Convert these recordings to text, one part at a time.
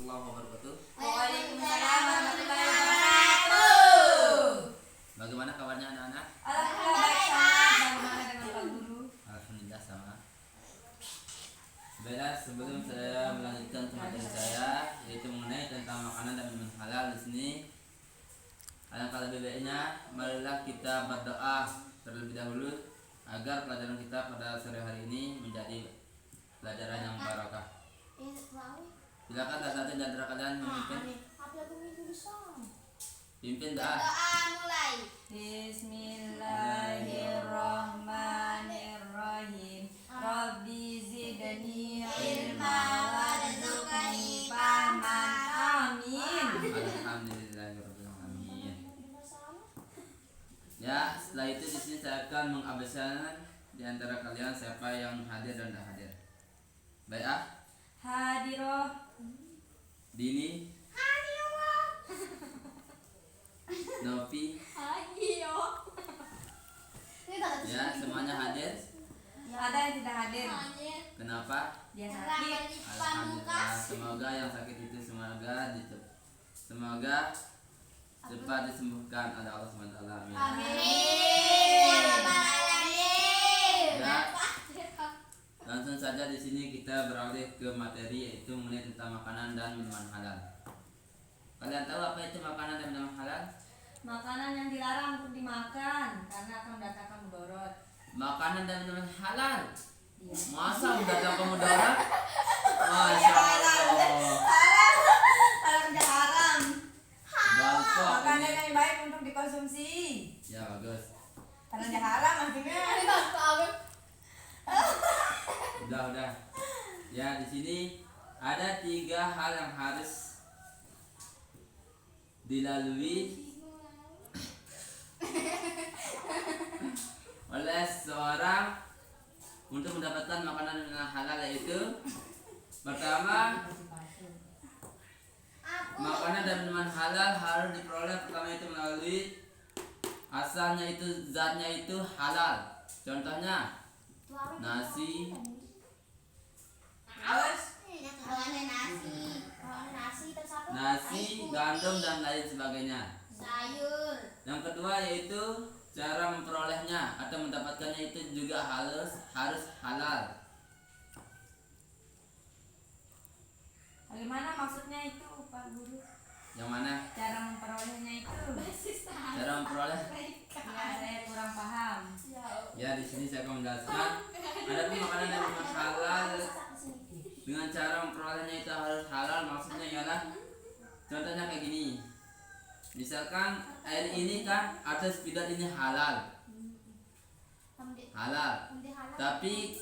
warahmatullahi wabarakatuh. Waalaikumsalam warahmatullahi wabarakatuh. Bagaimana kabarnya anak-anak? Alhamdulillah baik sangat. Bagaimana dengan Pak Guru? Alhamdulillah sama. Baiklah, sebelum saya melanjutkan materi saya, yaitu mengenai tentang makanan dan minuman halal di sini, alangkah lebih baiknya marilah kita berdoa terlebih dahulu agar pelajaran kita pada sore hari ini menjadi pelajaran yang barakah. Silakan salah satu di antara kalian memimpin. Pimpin doa. Doa mulai. Bismillahirrahmanirrahim. Rabbi zidni ilma warzuqni fahman. Amin. Alhamdulillahirabbil alamin. Ya, setelah itu di sini saya akan mengabsenkan di antara kalian siapa yang hadir dan tidak hadir. Baik ah, Hadiroh. Dini, Novi, ya semuanya hadir. Ada yang tidak hadir. Kenapa? Dia sakit. Alhamdulillah. Semoga yang sakit itu semoga cepat disembuhkan oleh Allah SWT. Amin. Ya, langsung saja di sini kita beralih ke materi, yaitu mengenai tentang makanan dan minuman halal. Kalian tahu apa itu makanan dan minuman halal? Makanan yang dilarang untuk dimakan karena akan mendatangkan mudarat. Makanan dan minuman halal. Iya. Masa mendatangkan mudarat? Masya Allah. Haram tidak haram. Bangko Makanan ini. yang baik untuk dikonsumsi. Ya bagus. Karena tidak haram maksudnya. Udah. Ya di sini ada 3 hal yang harus dilalui oleh seorang untuk mendapatkan makanan yang halal, yaitu pertama, makanan dan minuman halal harus diperoleh pertama itu melalui asalnya itu, zatnya itu halal. Contohnya nasi, gandum dan lain sebagainya. Sayur. Yang kedua yaitu cara memperolehnya atau mendapatkannya itu juga harus halal. Bagaimana maksudnya itu Pak Guru? Yang mana? Cara memperolehnya itu? Cara memperoleh? Ya saya kurang paham. Ya di sini saya akan menjelaskan. Adapun makanan yang memang halal dengan cara memperolehnya itu harus halal, maksudnya ialah contohnya kayak gini. Misalkan air ini kan atas bidang ini halal, tapi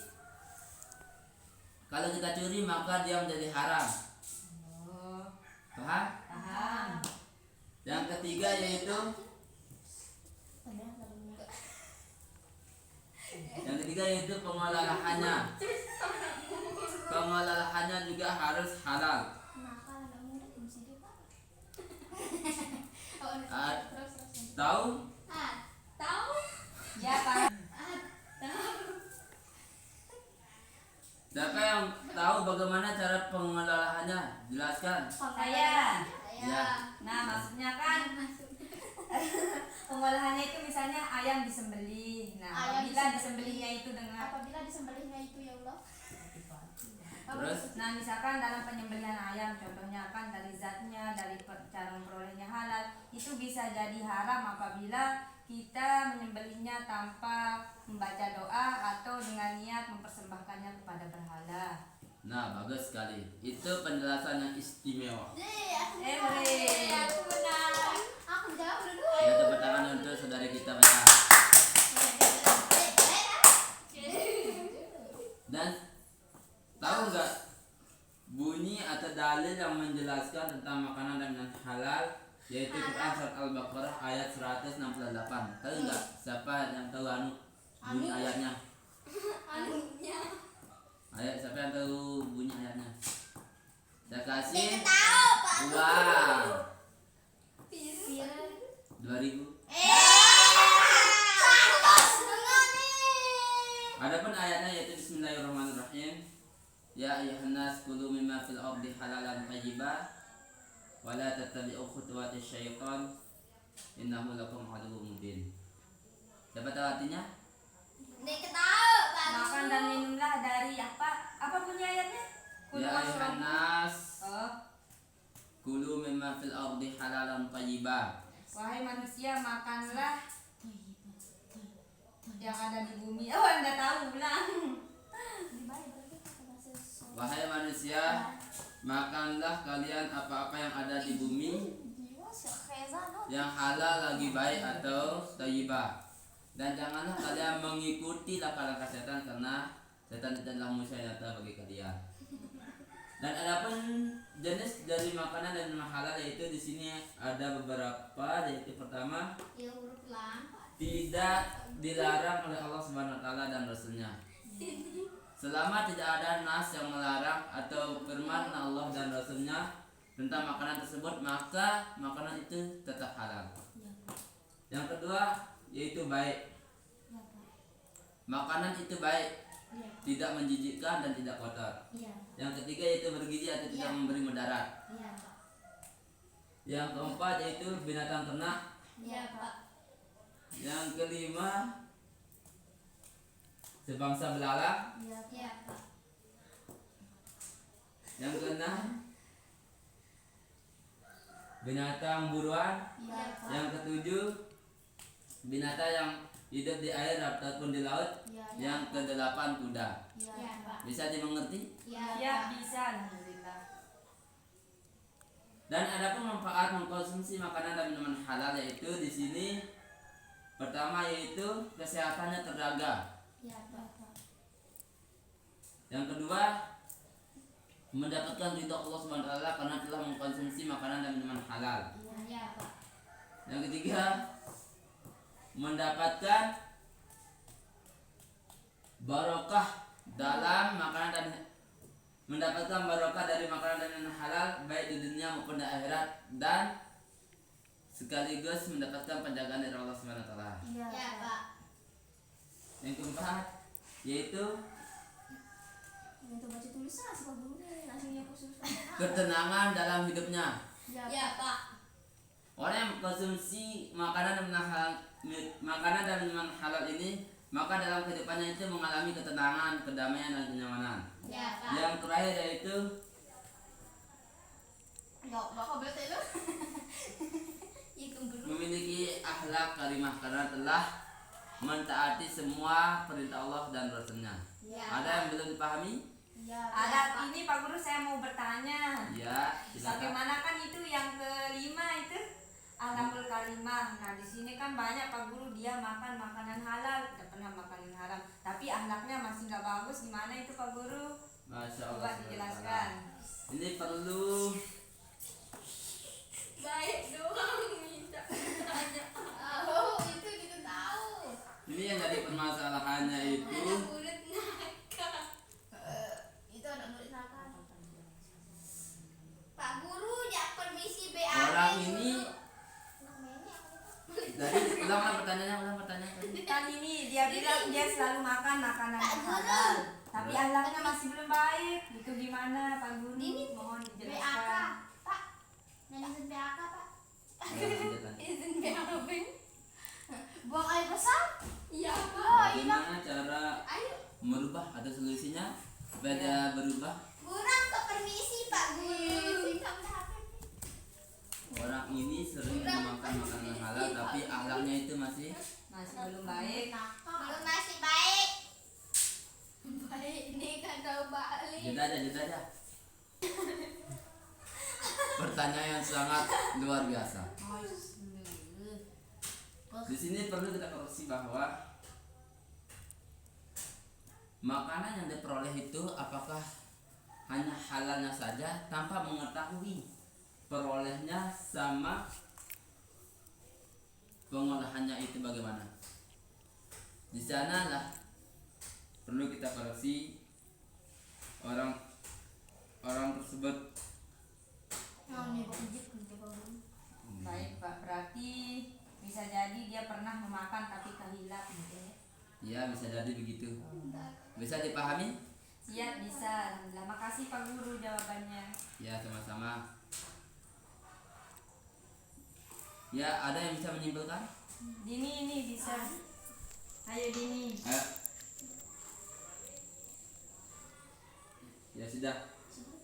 kalau kita curi maka dia menjadi haram. Oh, Paham? paham. Yang ketiga yaitu pengolahannya. Pengolahannya juga harus halal. Tahu? Tahu? Ya Pak. Siapa yang tahu bagaimana cara pengolahannya? Jelaskan. Saya. Ya. Nah maksudnya kan pengolahannya itu misalnya ayam disembelih. Nah apabila disembelihnya itu dengan Ya Allah. Terus? Nah misalkan dalam penyembelihan ayam contohnya kan dari zatnya, dari cara memperolehnya halal, itu bisa jadi haram apabila kita menyembelihnya tanpa membaca doa atau dengan niat mempersembahkannya kepada berhala. Nah, bagus sekali. Itu penjelasan yang istimewa. Aku benar. Aku jawab dulu. Ya, tepuk tangan untuk saudari kita mereka. Dan tahu nggak bunyi atau dalil yang menjelaskan tentang makanan dan minuman halal, yaitu Quran surat Al-Baqarah ayat 168. Tahu nggak siapa yang tahu bunyi ayatnya? Siapa yang tahu bunyi ayatnya? Saya kasih uang 2000. Adapun ayatnya yaitu Bismillahirrahmanirrahim. Ya ayuhan nas kulu mimma fil ardi halalan tayyiba wa la tattabi'u khutuwati syaitan innahu lakum aduwwun mubin. Siapa tahu artinya? Nek tahu, Pak. Makan dan minumlah dari apa bunyi ayatnya? Kulu Ya ayuhan washrabu. nas Oh, kulu mimma fil ardi halalan tayyiba. wahai manusia, makanlah yang ada di bumi. Oh, Anda tahu ulang. Wahai manusia, makanlah kalian apa-apa yang ada di bumi yang halal lagi baik atau thayyibah. Dan janganlah kalian mengikuti langkah-langkah setan karena setan itu adalah musuh yang nyata bagi kalian. Dan adapun jenis dari makanan dan minuman halal yaitu di sini ada beberapa, yaitu pertama Ya huruf lam. tidak dilarang oleh Allah Subhanahu wa taala dan Rasulnya. Selama tidak ada nas yang melarang atau firman Allah dan Rasulnya tentang makanan tersebut, maka makanan itu tetap halal. Yang kedua yaitu baik. Makanan itu baik, tidak menjijikkan dan tidak kotor. Yang ketiga yaitu bergizi atau tidak memberi mudarat. Yang keempat yaitu binatang ternak. Ya, Pak. Yang kelima sebangsa belalang. Ya, Pak. Yang keenam binatang buruan. Ya, Pak. Yang ketujuh binatang yang hidup di air ataupun di laut. Yang kedelapan kuda. Ya, Pak. Bisa dimengerti? Ya, Ya, Pak. bisa, alhamdulillah. Dan adapun manfaat mengkonsumsi makanan dan minuman halal yaitu di sini pertama yaitu kesehatannya terjaga. Ya, Pak. Yang kedua mendapatkan ridho Allah Subhanahu wa taala karena telah mengkonsumsi makanan dan minuman halal. Ya, Pak. Yang ketiga mendapatkan barokah dalam makanan dan mendapatkan barokah dari makanan dan minuman halal baik di dunia maupun di akhirat, dan sekaligus mendapatkan penjagaan dari Allah Subhanahu wa taala. Ya, Pak. Yang keempat yaitu Itu baca tulisan sih Pak Guru nih, langsungnya khusus. ketenangan dalam hidupnya. Ya, Pak. Orang yang mengkonsumsi makanan dan minuman halal ini, maka dalam kehidupannya itu mengalami ketenangan, kedamaian dan kenyamanan. Ya, Pak. Yang terakhir yaitu Ya, bakal bete lu. Itu Guru. memiliki akhlak karimah karena telah mentaati semua perintah Allah dan Rasulnya. Ya. Ada yang belum dipahami? Ya, Ada ini Pak Guru, saya mau bertanya. Ya, silakan. Bagaimana kan itu yang kelima itu akhlakul karimah. Nah, di sini kan banyak Pak Guru dia makan makanan halal, tidak pernah makanan haram. Tapi akhlaknya masih nggak bagus. Gimana itu Pak Guru? Masya Allah. Coba dijelaskan. Ini perlu baik doang minta tanya. Oh, itu kita tahu. ini yang jadi permasalahannya itu Anak murid nakal. Itu anak murid nakal. Pak Guru, ya permisi BA. orang ini. Jadi ulang pertanyaannya. Kan ini dia bilang dia selalu makan makanan yang halal, tapi akhlaknya masih belum baik. Itu gimana Pak Guru? Ini Mohon BAK, dijelaskan. Pak. Yang izin BAK, Pak. Lanjutkan. Izin BAK, Bang. Buang air besar? Iya, Pak. Bagaimana cara Ayo. merubah atau solusinya supaya dia berubah? Kurang ke permisi, Pak Guru. Orang ini sering memakan makanan halal tapi akhlaknya itu masih Belum baik. Belum masih baik. Baik, ini kan tahu balik. jeda aja. Pertanyaan yang sangat luar biasa. Di sini perlu kita koreksi bahwa makanan yang diperoleh itu apakah hanya halalnya saja tanpa mengetahui perolehnya sama pengolahannya itu bagaimana. Di sana lah perlu kita koreksi orang tersebut. Baik Pak, berarti bisa jadi dia pernah memakan tapi kehilaf gitu ya. Ya bisa jadi begitu. Bisa dipahami? Siap, bisa. Alhamdulillah. Makasih Pak Guru jawabannya. Ya, sama-sama. Ya, ada yang bisa menyimpulkan? Dini ini bisa. Ayo Dini. Ayo. Ya sudah.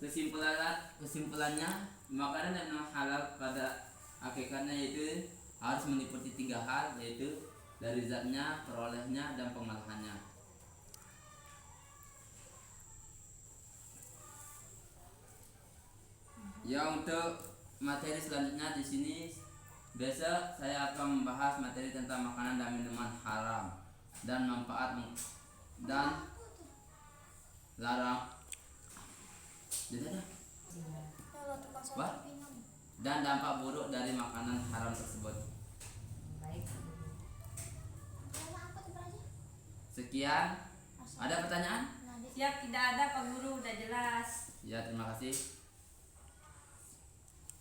Kesimpulannya makanan yang memang halal pada hakikatnya yaitu harus meliputi 3 hal, yaitu dari zatnya, perolehnya, dan pengolahannya. Ya, untuk materi selanjutnya di sini besok saya akan membahas materi tentang makanan dan minuman haram dan manfaat dan larang Kalau termasuk Wah. minum. dan dampak buruk dari makanan haram tersebut. Baik. Apa tuh aja? Sekian. Ada pertanyaan? Siap, tidak ada Pak Guru, udah jelas. Ya, terima kasih.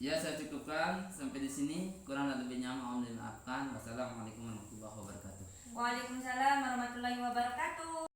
Ya, saya cukupkan sampai di sini. Kurang lebihnya mohon dimaafkan. Wassalamualaikum warahmatullahi wabarakatuh. Waalaikumsalam warahmatullahi wabarakatuh.